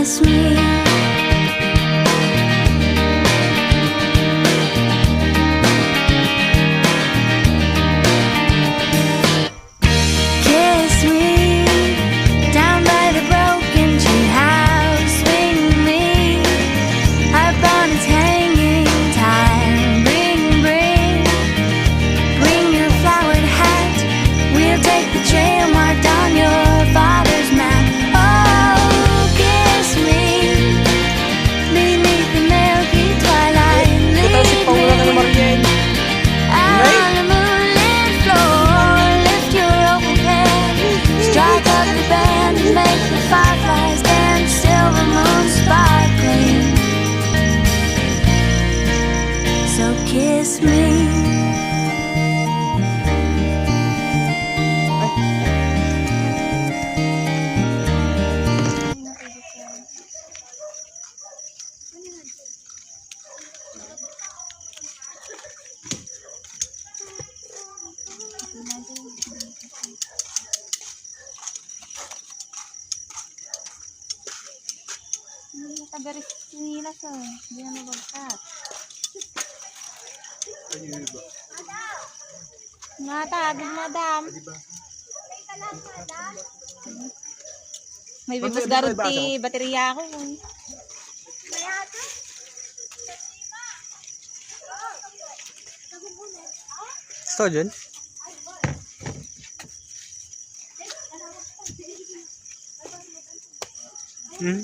kiss me. Kiss me down by the broken tree house. Swing me up on its hanging time. Bring your flowered hat. We'll take the trail marked on your father's map. Oh, kiss me beneath the milky twilight. Lead me on the moonlit floor. Lift your open hand, strike up the band, and make the fireflies dance. Silver moon sparkling. So kiss me. Tagaris nila siya. Hindi na mabagkat. Matagig, madam. May bibos garot ti baterya ako. Gusto dyan? Hmm?